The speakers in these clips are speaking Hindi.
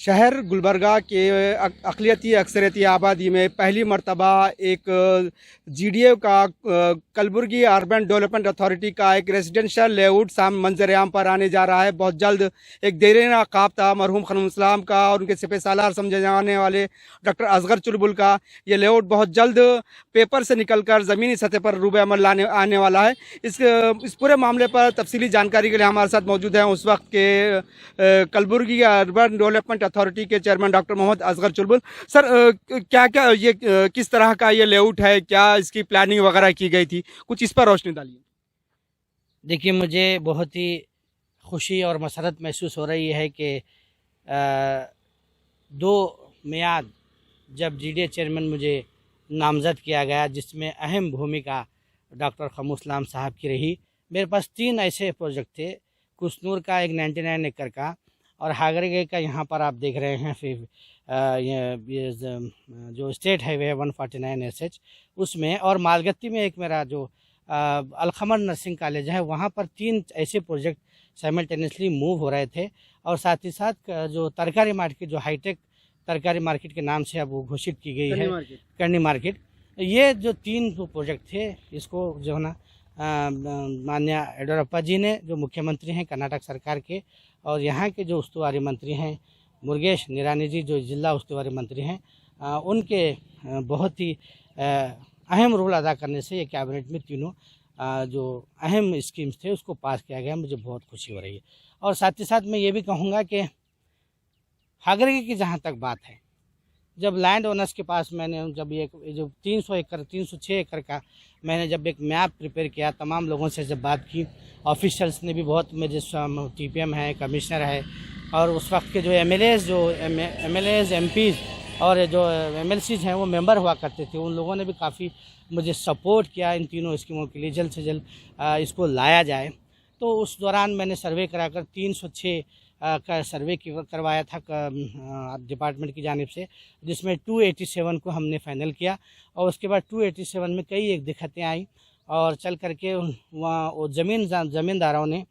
शहर गुलबर्गा के अक़लियती अक्सरियती आबादी में पहली मर्तबा एक जीडीए का कलबुर्गी अर्बन डेवलपमेंट अथॉरिटी का एक रेजिडेंशियल लेआउट मंजर आम पर आने जा रहा है। बहुत जल्द एक देरीना ख्वाब था मरहूम खलील इस्लाम का और उनके सिपह सालार समझे जाने वाले डॉक्टर असगर चुलबुल का। ये लेआउट बहुत जल्द पेपर से निकलकर ज़मीनी सतह पर रूबे अमल आने वाला है। इस पूरे मामले पर तफसीली जानकारी के लिए हमारे साथ मौजूद हैं उस वक्त के कलबुर्गी अर्बन डेवलपमेंट अथॉरिटी के चेयरमैन डॉक्टर मोहम्मद असगर चुलबुल। सर, क्या क्या ये किस तरह का ये लेआउट है, क्या इसकी प्लानिंग वगैरह की गई थी, कुछ इस पर रोशनी डालिए। देखिए, मुझे बहुत ही खुशी और मसरत महसूस हो रही है कि 2 मियाद जब जीडीए चेयरमैन मुझे नामज़द किया गया, जिसमें अहम भूमिका डॉक्टर खलील इस्लाम साहब की रही। मेरे पास 3 ऐसे प्रोजेक्ट थे, कुसनूर का एक 99 एकड़ का, और हागरगे का यहाँ पर आप देख रहे हैं फिर ये जो स्टेट हाईवे है 149 SH उसमें, और मालगत्ती में एक मेरा जो अलखमर नर्सिंग कॉलेज है, वहाँ पर 3 ऐसे प्रोजेक्ट साइमल्टेनियसली मूव हो रहे थे। और साथ ही साथ जो तरकारी मार्केट, जो हाईटेक तरकारी मार्केट के नाम से अब वो घोषित की गई है, करनी मार्केट, ये जो 3 प्रोजेक्ट थे, इसको जो है ना माननीय येडियुरप्पा जी ने, जो मुख्यमंत्री हैं कर्नाटक सरकार के, और यहाँ के जो उस्तुवारी मंत्री हैं मुरुगेश निरानी जी, जो जिला उस्तुवारी मंत्री हैं, उनके बहुत ही अहम रोल अदा करने से ये कैबिनेट में तीनों जो अहम स्कीम्स थे उसको पास किया गया। मुझे बहुत खुशी हो रही है। और साथ ही साथ मैं ये भी कहूँगा कि हागरगे की जहाँ तक बात है, जब लैंड ओनर्स के पास मैंने जब ये जो 306 एकड़ का मैंने जब एक मैप प्रिपेयर किया, तमाम लोगों से जब बात की, ऑफिशियल्स ने भी बहुत, मेरे TPM है, कमिश्नर है, और उस वक्त के जो MLAs MPs और जो MLCs हैं वो मेंबर हुआ करते थे, उन लोगों ने भी काफ़ी मुझे सपोर्ट किया इन तीनों स्कीमों के लिए जल्द से जल्द इसको लाया जाए। तो उस दौरान मैंने सर्वे कराकर 306 का सर्वे करवाया था डिपार्टमेंट की जानिब से, जिसमें 287 को हमने फाइनल किया। और उसके बाद 287 में कई एक दिक्कतें आई, और चल करके वहाँ वो ज़मींदारों ने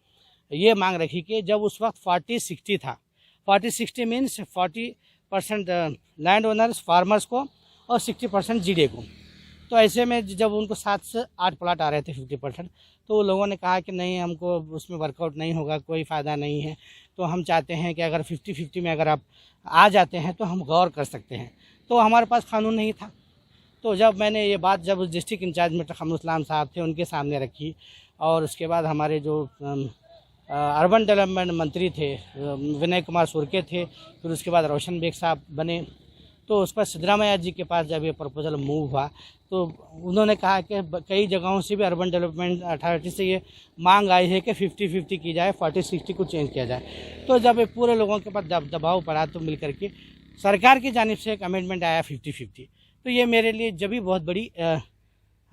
ये मांग रखी कि जब उस वक्त 40-60 था, 40-60 मीन्स 40% लैंड ओनर्स फार्मर्स को और 60% जीडीए को। तो ऐसे में जब उनको 7 से 8 प्लाट आ रहे थे 50%, तो वो लोगों ने कहा कि नहीं, हमको उसमें वर्कआउट नहीं होगा, कोई फ़ायदा नहीं है, तो हम चाहते हैं कि अगर 50-50 में अगर आप आ जाते हैं तो हम गौर कर सकते हैं। तो हमारे पास कानून नहीं था। तो जब मैंने ये बात जब डिस्ट्रिक्ट इंचार्ज में खलील इस्लाम साहब थे उनके सामने रखी, और उसके बाद हमारे जो अर्बन डेवलपमेंट मंत्री थे विनय कुमार सुरके थे, फिर उसके बाद रोशन बेग साहब बने, तो उस पर सिद्धरामैया जी के पास जब ये प्रपोजल मूव हुआ तो उन्होंने कहा कि कई जगहों से भी अर्बन डेवलपमेंट अथॉरिटी से ये मांग आई है कि 50-50 की जाए, 40-60 को चेंज किया जाए। तो जब ये पूरे लोगों के पास दबाव पड़ा तो मिल करके सरकार की जानिब से एक अमेंडमेंट आया 50-50। तो ये मेरे लिए जब भी बहुत बड़ी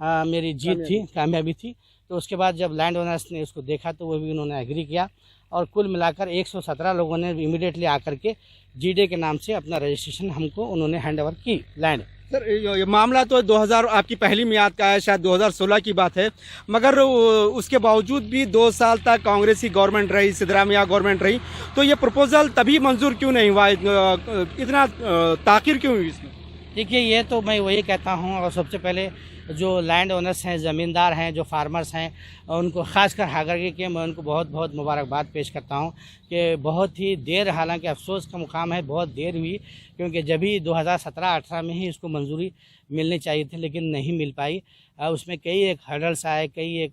मेरी जीत थी, कामयाबी थी। तो उसके बाद जब लैंड ओनर्स ने उसको देखा तो वो भी उन्होंने एग्री किया, और कुल मिलाकर 117 लोगों ने इमीडिएटली आकर के जीडीए के नाम से अपना रजिस्ट्रेशन हमको उन्होंने हैंड ओवर की लैंड। सर, ये मामला तो 2000 आपकी पहली मियाद का है, शायद 2016 की बात है, मगर उसके बावजूद भी 2 साल तक कांग्रेसी गवर्नमेंट रही, सिद्धरामैया गवर्नमेंट रही, तो ये प्रपोजल तभी मंजूर क्यों नहीं हुआ, इतना ताख़ीर क्यों हुई इसमें? देखिए, ये तो मैं वही कहता हूँ, और सबसे पहले जो लैंड ओनर्स हैं, ज़मींदार हैं, जो फार्मर्स हैं, उनको ख़ासकर हागरगे के मैं उनको बहुत बहुत मुबारकबाद पेश करता हूँ कि बहुत ही देर, हालांकि अफसोस का मुकाम है, बहुत देर हुई, क्योंकि जब भी 2017-18 में ही इसको मंजूरी मिलनी चाहिए थी, लेकिन नहीं मिल पाई। उसमें कई एक हर्डल्स आए, कई एक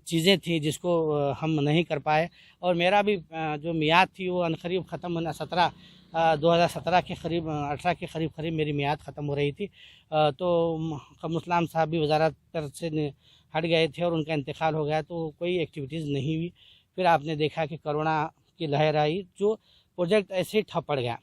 चीज़ें थी जिसको हम नहीं कर पाए, और मेरा भी जो मियाद थी वो अनकरीब ख़त्म होना 2017 के करीब 18 के करीब मेरी मियाद ख़त्म हो रही थी। तो खलील इस्लाम साहब भी वजारत से हट गए थे और उनका इंतकाल हो गया, तो कोई एक्टिविटीज़ नहीं हुई। फिर आपने देखा कि कोरोना की लहर आई, जो प्रोजेक्ट ऐसे ही ठप पड़ गया।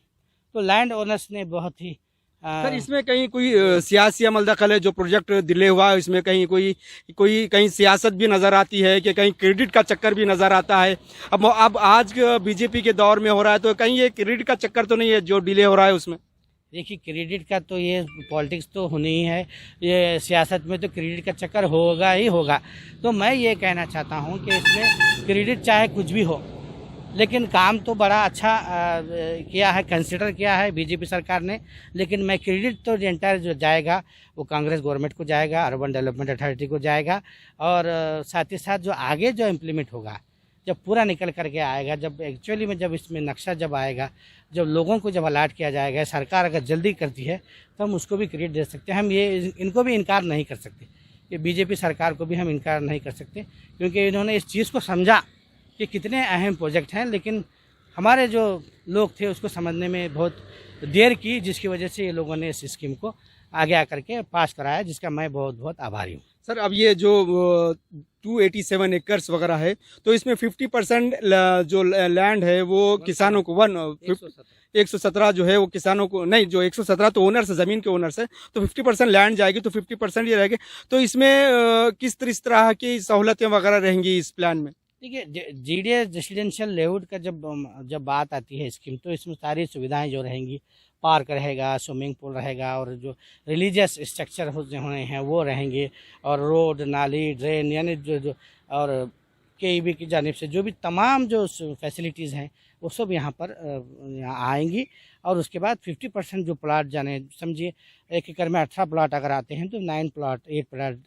तो लैंड ओनर्स ने बहुत ही सर, इसमें कहीं कोई सियासी अमल दखल है? जो प्रोजेक्ट डिले हुआ है इसमें कहीं कोई कहीं सियासत भी नज़र आती है कि कहीं क्रेडिट का चक्कर भी नज़र आता है? अब आज बीजेपी के दौर में हो रहा है, तो कहीं ये क्रेडिट का चक्कर तो नहीं है जो डिले हो रहा है उसमें? देखिए, क्रेडिट का तो ये पॉलिटिक्स तो होनी ही है, ये सियासत में तो क्रेडिट का चक्कर होगा ही होगा। तो मैं ये कहना चाहता हूँ कि इसमें क्रेडिट चाहे कुछ भी हो, लेकिन काम तो बड़ा अच्छा किया है, कंसिडर किया है बीजेपी सरकार ने। लेकिन मैं क्रेडिट तो एंटायर जो जाएगा वो कांग्रेस गवर्नमेंट को जाएगा, अर्बन डेवलपमेंट अथॉरिटी को जाएगा। और साथ ही साथ जो आगे जो इम्प्लीमेंट होगा, जब पूरा निकल करके आएगा, जब एक्चुअली में जब इसमें नक्शा जब आएगा, जब लोगों को जब अलाट किया जाएगा, सरकार अगर जल्दी करती है तो हम उसको भी क्रेडिट दे सकते हैं। हम ये इनको भी इनकार नहीं कर सकते, कि बीजेपी सरकार को भी हम इनकार नहीं कर सकते, क्योंकि इन्होंने इस चीज़ को समझा कि कितने अहम प्रोजेक्ट हैं। लेकिन हमारे जो लोग थे उसको समझने में बहुत देर की, जिसकी वजह से ये लोगों ने इस स्कीम को आगे आकर के पास कराया, जिसका मैं बहुत बहुत आभारी हूँ। सर, अब ये जो 287 एकर्स वगैरह है, तो इसमें 50% जो लैंड है वो किसानों को 117 जो है वो किसानों को नहीं, जो 117 तो ओनर्स है, ज़मीन के ओनर्स है, तो 50% लैंड जाएगी, तो 50% ये रहेगी। तो इसमें किस तरह की सहूलतें वगैरह रहेंगी इस प्लान में? देखिए, जीडीए रेसिडेंशियल लेआउट का जब बात आती है स्कीम, तो इसमें सारी सुविधाएं जो रहेंगी, पार्क रहेगा, स्विमिंग पूल रहेगा, और जो रिलीजियस स्ट्रक्चर होने हैं वो रहेंगे, और रोड, नाली, ड्रेन, यानी जो और केईबी की जानिब से जो भी तमाम जो फैसिलिटीज़ हैं वो सब यहाँ पर यहाँ आएंगी। और उसके बाद 50% जो प्लाट, जाने समझिए 1 एकड़ में 18 प्लाट अगर आते हैं, तो 9 प्लाट, 8 प्लाट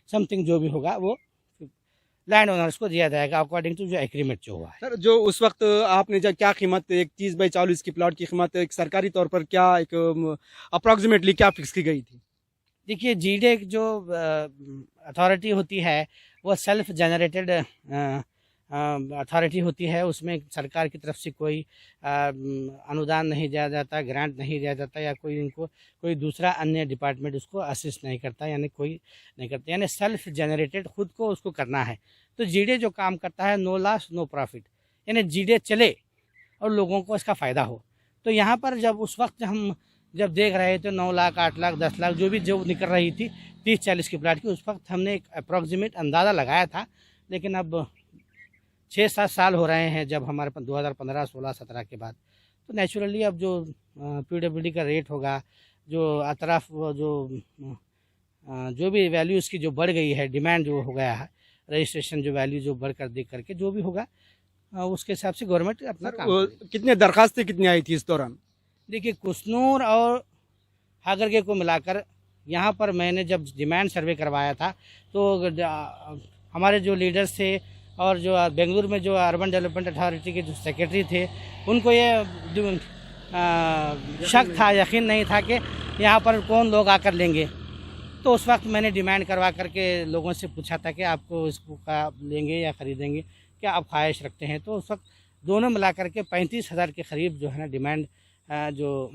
समथिंग जो भी होगा वो लैंड ओनर्स को दिया जाएगा अकॉर्डिंग टू जो एग्रीमेंट जो हुआ है। सर, जो उस वक्त आपने जब क्या कीमत, एक 30/40 की प्लॉट की कीमत एक सरकारी तौर पर क्या एक अप्रॉक्सीमेटली क्या फिक्स की गई थी? देखिए, जीडीए जो अथॉरिटी होती है वो सेल्फ जनरेटेड अथॉरिटी होती है। उसमें सरकार की तरफ से कोई अनुदान नहीं दिया जाता, ग्रांट नहीं दिया जाता, या कोई दूसरा अन्य डिपार्टमेंट उसको असिस्ट नहीं करता, यानी कोई नहीं करता, यानी सेल्फ जनरेटेड खुद को उसको करना है। तो जीडीए जो काम करता है, नो लॉस नो प्रॉफिट, यानी जीडीए चले और लोगों को इसका फ़ायदा हो। तो यहाँ पर जब उस वक्त हम जब देख रहे थे 9 लाख, 8 लाख, 10 लाख जो निकल रही थी 30-40 की प्लाट की, उस वक्त हमने एक अप्रॉक्सीमेट अंदाज़ा लगाया था। लेकिन अब 6-7 साल हो रहे हैं जब हमारे पास 2015, 16, 17 के बाद, तो नेचुरली अब जो पीडब्ल्यूडी का रेट होगा, जो अतराफ जो भी वैल्यू उसकी जो बढ़ गई है, डिमांड जो हो गया है, रजिस्ट्रेशन जो वैल्यू जो बढ़ कर दे करके जो भी होगा, उसके हिसाब से गवर्नमेंट अपना काम करेगी। कितने दरखास्तें कितनी आई थी इस दौरान? देखिए, कुसनूर और हागरगे को मिलाकर यहाँ पर मैंने जब डिमांड सर्वे करवाया था, तो हमारे जो लीडर्स थे और जो बेंगलुरु में जो अर्बन डेवलपमेंट अथॉरिटी के जो सेक्रेटरी थे, उनको ये शक था, यकीन नहीं था कि यहाँ पर कौन लोग आकर लेंगे। तो उस वक्त मैंने डिमांड करवा करके लोगों से पूछा था कि आपको इसको का लेंगे या ख़रीदेंगे, क्या आप ख्वाहिश रखते हैं। तो उस वक्त दोनों मिला करके 35,000 के करीब जो है ना डिमांड, जो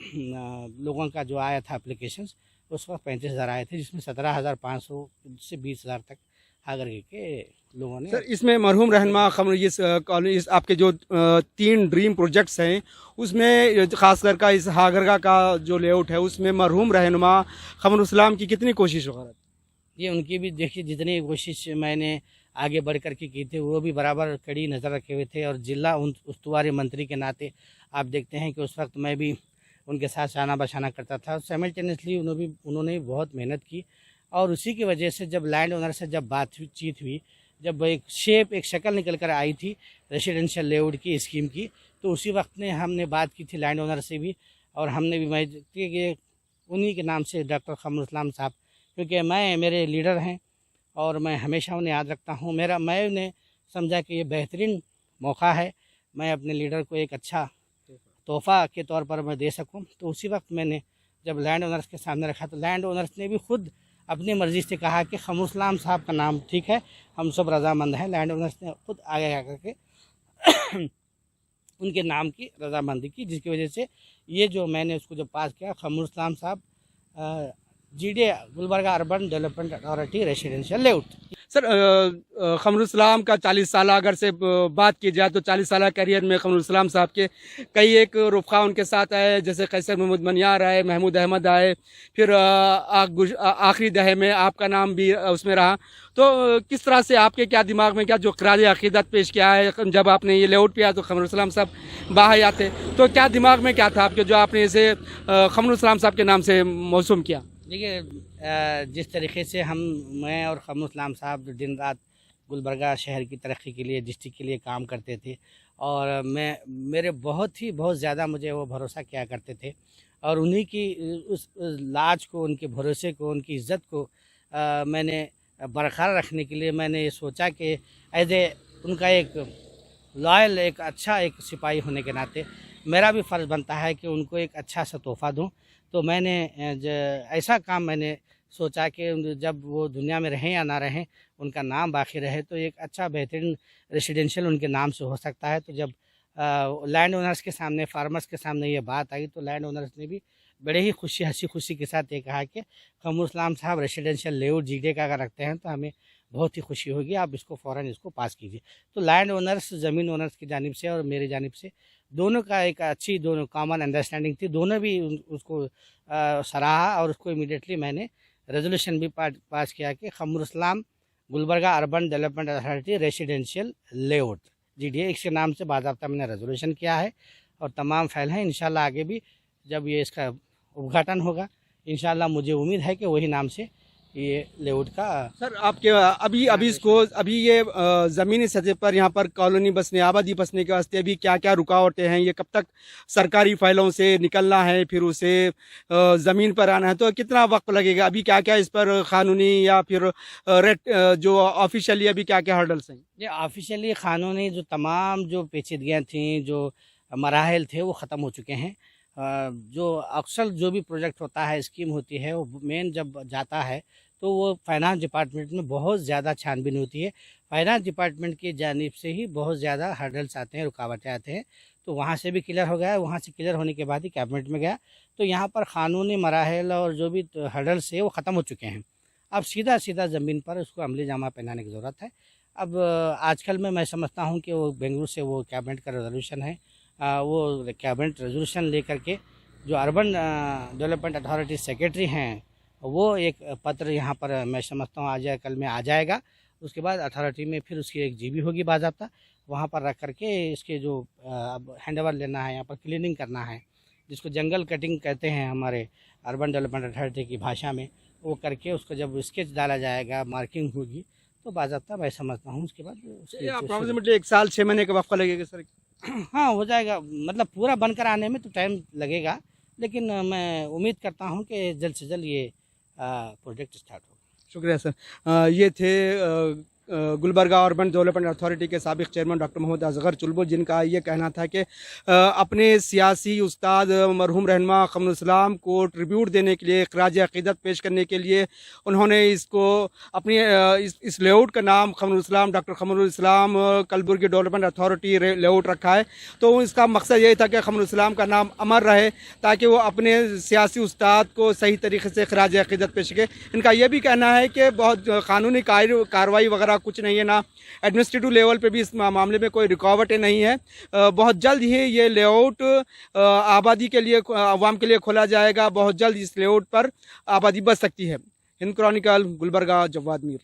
लोगों का जो आया था एप्लीकेशंस, उस वक्त 35,000 आए थे, जिसमें 17,500 से 20,000 तक हागरगे के लोगों ने। सर, इसमें मरहूम रहनुमा इस कॉलेज, इस आपके जो 3 ड्रीम प्रोजेक्ट्स हैं, उसमें खासकर का इस हागरगा का जो लेआउट है, उसमें मरहूम रहनुमा क़मरुल इस्लाम की कितनी कोशिश वगैरह? ये उनकी भी देखिए, जितनी कोशिश मैंने आगे बढ़ कर के की थी, वो भी बराबर कड़ी नज़र रखे हुए थे। और जिला उस्तुवारी मंत्री के नाते आप देखते हैं कि उस वक्त मैं भी उनके साथ आना बसाना करता था। साइमल्टेनियसली उन्होंने भी बहुत मेहनत की, और उसी की वजह से जब लैंड ओनर से जब बातचीत हुई, जब एक शक्ल निकल कर आई थी रेसिडेंशियल लेआउट की स्कीम की, तो उसी वक्त ने हमने बात की थी लैंड ओनर से भी, और हमने भी मैं कि उन्हीं के नाम से डॉक्टर क़मरुल इस्लाम साहब, क्योंकि मेरे लीडर हैं और मैं हमेशा उन्हें याद रखता हूँ। मैंने समझा कि ये बेहतरीन मौका है, मैं अपने लीडर को एक अच्छा तोहफ़ा के तौर पर मैं दे सकूं। तो उसी वक्त मैंने जब लैंड ओनर्स के सामने रखा, तो लैंड ओनर्स ने भी खुद अपनी मर्ज़ी से कहा कि क़मरुल इस्लाम साहब का नाम ठीक है, हम सब रजामंद हैं। लैंड ओनर्स ने खुद आगे आकर के उनके नाम की रजामंदी की, जिसकी वजह से ये जो मैंने उसको जब पास किया, Qamarul Islam sahab GDA Gulbarga urban development authority residential layout. Sir, Qamarul Islam का 40 साल अगर से बात की जाए, तो 40 साल करियर में क़मरुल इस्लाम साहब के कई एक रुफ़ा उनके साथ आए, जैसे कैसर महमूद मनियार आए, महमूद अहमद आए, फिर आखिरी दहे में आपका नाम भी उसमें रहा। तो किस तरह से आपके क्या दिमाग में क्या जो क़रार अक़ीदत पेश किया है, जब आपने ये लेआउट पे आया तो क़मरुल इस्लाम साहब बाहर आते, तो क्या दिमाग में क्या था आपके, जो आपने इसे क़मरुल इस्लाम साहब के नाम से मौसूम किया? देखिए, जिस तरीके से मैं और क़मरुल इस्लाम साहब दिन रात गुलबर्गा शहर की तरक्की के लिए, डिस्ट्रिक्ट के लिए काम करते थे, और मेरे बहुत ज़्यादा मुझे वो भरोसा किया करते थे, और उन्हीं की उस लाज को, उनके भरोसे को, उनकी इज़्ज़त को मैंने बरकरार रखने के लिए मैंने ये सोचा कि एज ए उनका एक लॉयल, एक अच्छा एक सिपाही होने के नाते मेरा भी फ़र्ज़ बनता है कि उनको एक अच्छा सा तोहफ़ा दूँ। तो मैंने ऐसा काम मैंने सोचा कि जब वो दुनिया में रहें या ना रहें, उनका नाम बाकी रहे, तो एक अच्छा बेहतरीन रेसिडेंशियल उनके नाम से हो सकता है। तो जब लैंड ओनर्स के सामने, फार्मर्स के सामने ये बात आई, तो लैंड ओनर्स ने भी बड़े ही हँसी खुशी के साथ ये कहा कि कमरुल इस्लाम साहब रेसिडेंशियल लेआउट जीडे का अगर रखते हैं तो हमें बहुत ही खुशी होगी, आप इसको फ़ौरन इसको पास कीजिए। तो लैंड ओनर्स, ज़मीन ओनर्स की जानिब से और मेरी जानिब से दोनों का एक अच्छी, दोनों कॉमन अंडरस्टैंडिंग थी। दोनों भी उसको सराहा, और उसको इमीडिएटली मैंने रेजोल्यूशन भी पास किया कि Qamarul Islam Gulbarga urban development authority residential layout GDA, इसके नाम से बाकायदा मैंने रेजोल्यूशन किया है, और तमाम फाइल हैं। इंशाल्लाह आगे भी जब ये इसका उद्घाटन होगा, इंशाल्लाह मुझे उम्मीद है कि वही नाम से ये लेआउट का। सर आपके अभी इसको अभी ये ज़मीनी सतह पर यहाँ पर कॉलोनी बसने, आबादी बसने के वास्ते अभी क्या क्या रुकावटें हैं, ये कब तक सरकारी फाइलों से निकलना है, फिर उसे ज़मीन पर आना है, तो कितना वक्त लगेगा, अभी क्या क्या इस पर कानूनी या फिर जो ऑफिशियली अभी क्या क्या हर्डल्स हैं? ये ऑफिशियली कानूनी जो तमाम जो पेचीदगियाँ थीं, जो मराहल थे, वो ख़त्म हो चुके हैं। जो अक्सर जो भी प्रोजेक्ट होता है, स्कीम होती है, वो मेन जब जाता है तो वो फाइनेंस डिपार्टमेंट में बहुत ज़्यादा छानबीन होती है। फाइनेंस डिपार्टमेंट की जानिब से ही बहुत ज़्यादा हर्डल्स आते हैं, रुकावटें आते हैं। तो वहाँ से भी क्लियर हो गया, वहाँ से क्लियर होने के बाद ही कैबिनेट में गया। तो यहाँ पर कानूनी मराहल और जो भी हर्डल्स है वो ख़त्म हो चुके हैं। अब सीधा ज़मीन पर उसको अमली जामा पहनाने की ज़रूरत है। अब आजकल में मैं समझता हूँ कि वो बेंगलुरु से वो कैबिनेट का रेजोल्यूशन है, वो कैबिनेट रेजोल्यूशन लेकर के जो अर्बन डेवलपमेंट अथॉरिटी सेक्रेटरी हैं, वो एक पत्र यहाँ पर मैं समझता हूँ आज या कल में आ जाएगा। उसके बाद अथॉरिटी में फिर उसकी एक जीबी होगी बाज़ाब्ता, वहाँ पर रख करके इसके जो अब हैंडओवर लेना है, यहाँ पर क्लीनिंग करना है, जिसको जंगल कटिंग कहते हैं हमारे अर्बन डेवलपमेंट अथॉरिटी की भाषा में, वो करके उसको जब स्केच डाला जाएगा, मार्किंग होगी, तो बाज़ाब्ता मैं समझता हूँ उसके बाद अप्रॉक्सीमेटली 1 साल 6 महीने का वक्त लगेगा सर? हाँ, हो जाएगा। मतलब पूरा बनकर आने में तो टाइम लगेगा, लेकिन मैं उम्मीद करता हूँ कि जल्द से जल्द ये प्रोजेक्ट स्टार्ट होगा। शुक्रिया सर। ये थे गुलबर्गा अर्बन डेवलपमेंट अथॉरिटी के साबिक चेयरमैन डॉक्टर मोहम्मद असगर चुलबुल, जिनका ये कहना था कि अपने सियासी उस्ताद मरहूम रहनुमा कमरुल इस्लाम को ट्रिब्यूट देने के लिए, ख़राज अक़ीदत पेश करने के लिए उन्होंने इसको अपनी इस लेआउट का नाम कमरुल इस्लाम, डॉक्टर कमरुल इस्लाम कलबुर्गी डेवलपमेंट अथॉरिटी लेआउट रखा है। तो इसका मकसद यही था कि कमरुल इस्लाम का नाम अमर रहे, ताकि वो अपने सियासी उस्ताद को सही तरीके से ख़राज अक़ीदत पेश करें। इनका यह भी कहना है कि बहुत कानूनी कार्रवाई वगैरह कुछ नहीं है, ना एडमिनिस्ट्रेटिव लेवल पे भी इस मामले में कोई रुकावटें नहीं है। बहुत जल्द ही ये लेआउट आबादी के लिए, आवाम के लिए खोला जाएगा। बहुत जल्द इस लेआउट पर आबादी बच सकती है। हिंद क्रॉनिकल, गुलबर्गा, जवाद मीर।